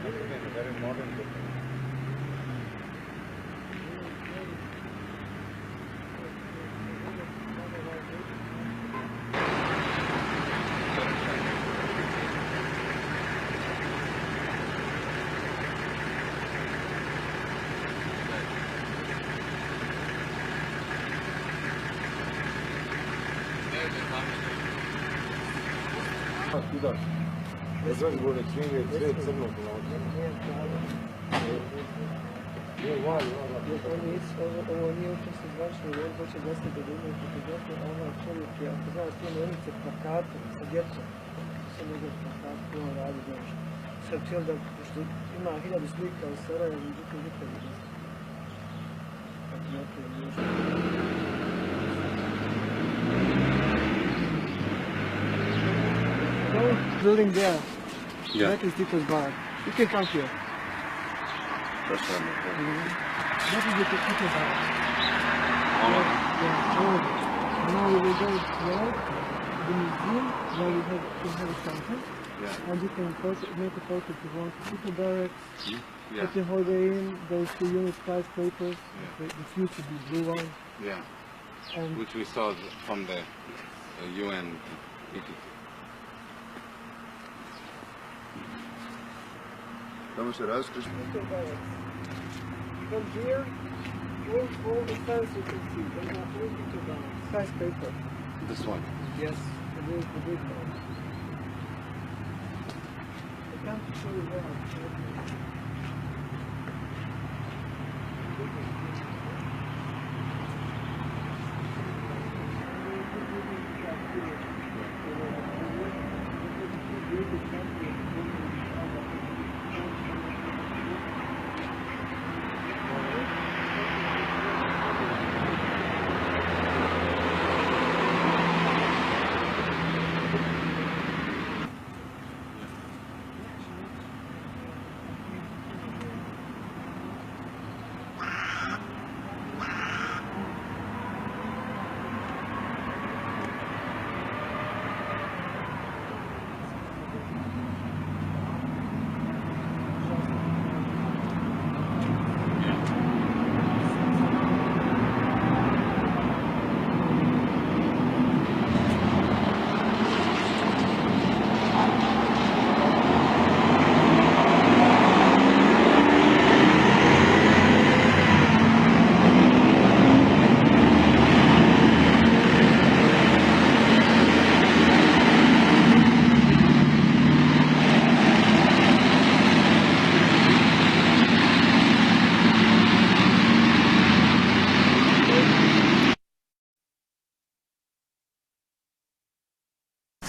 Again, a very modern building. Svuda. Znaš gore svinje, sve crno polako. Ovo nije uopće se zvačno, ovo hoće dosta da imaju fotografije, a ovaj čovjek je, ako znaš, tu nemice plakate sa djecom, se mogu plakati, to on radi, znaš. Sad cijel da, pošto ima 1000 slika u Sarajevu, međutim nikad ne znam. Kako je ok, možda. Building there. Yeah. That is Tito's bar. You can come here. That's right. That is the Tito's bar. All of Yeah, all of it. Now we will go there, the museum, where we have a fountain. Yeah. And you can make a photo if you want. Tito barracks, Yeah. put the holiday in, those 2 unit skyscrapers, the future, the blue one. Yeah. And Which we saw from the UN. Tamo se raskriš. Tito barracks. From here, all the fence you can see, they are all Tito barracks. Skyscraper. This one. Yes, the big one. I can't show you where.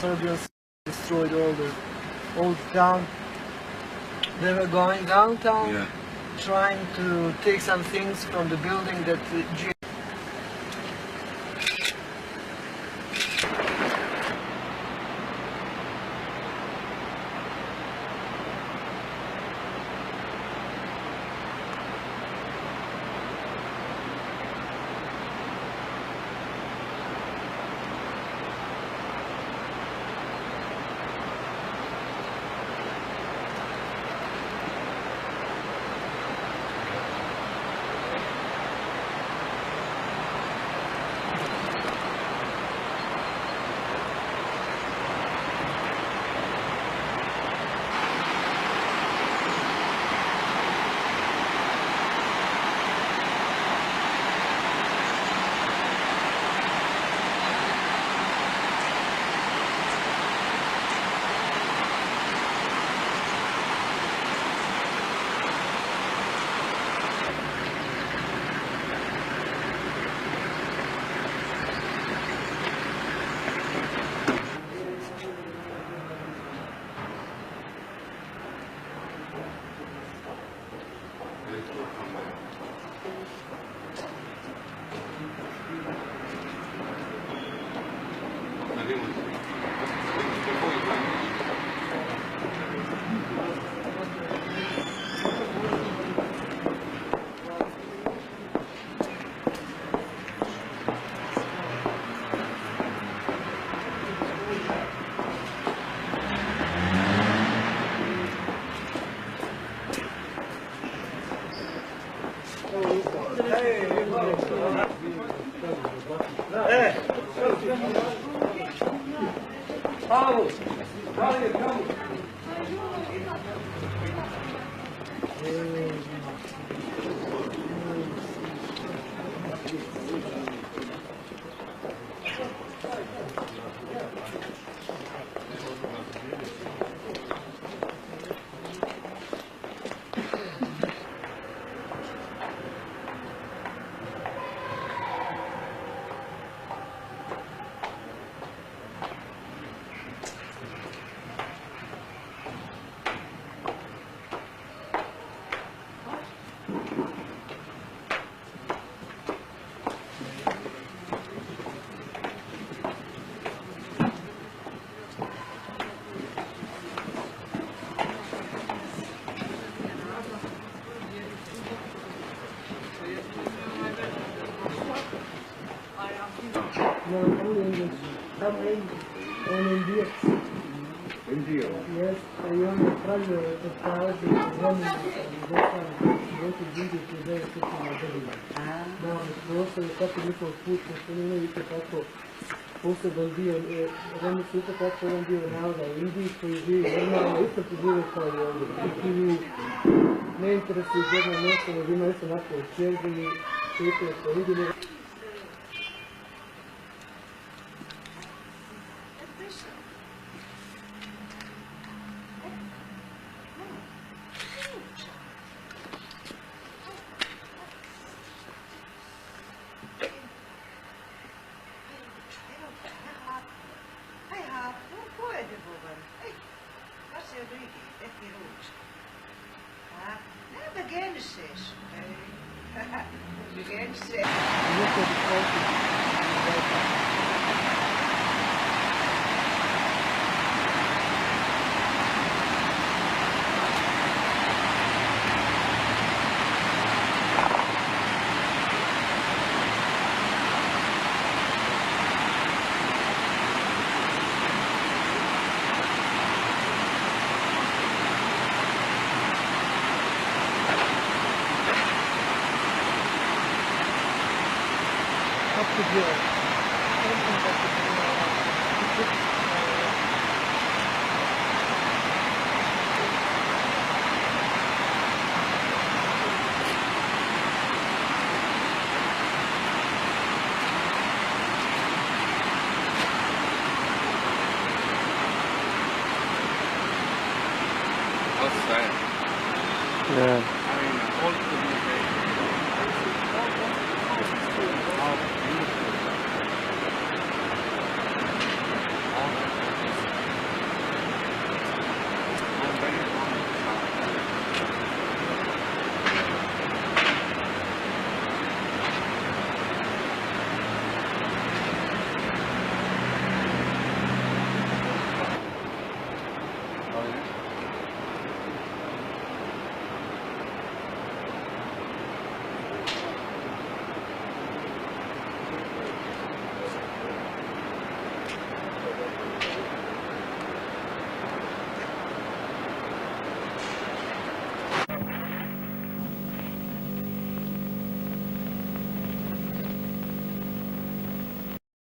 Serbians destroyed all the old town. They were going downtown, Yeah. trying to take some things from the building that Tamo indo. On India. Indio. Yes, I on the pravio je kaže vremena došli ljudi koji žele srpno na državi. Da, došli kako njihov put, što ne imaju tako poseban dio, oni su isto tako jedan dio naroda u Indiji koji živi normalno, isto ti žive kao i ovdje. Koji ne interesuju jedno mjesto, nego ima isto nakon čergini, čekaju se vidjeli. Yeah. I mean, all the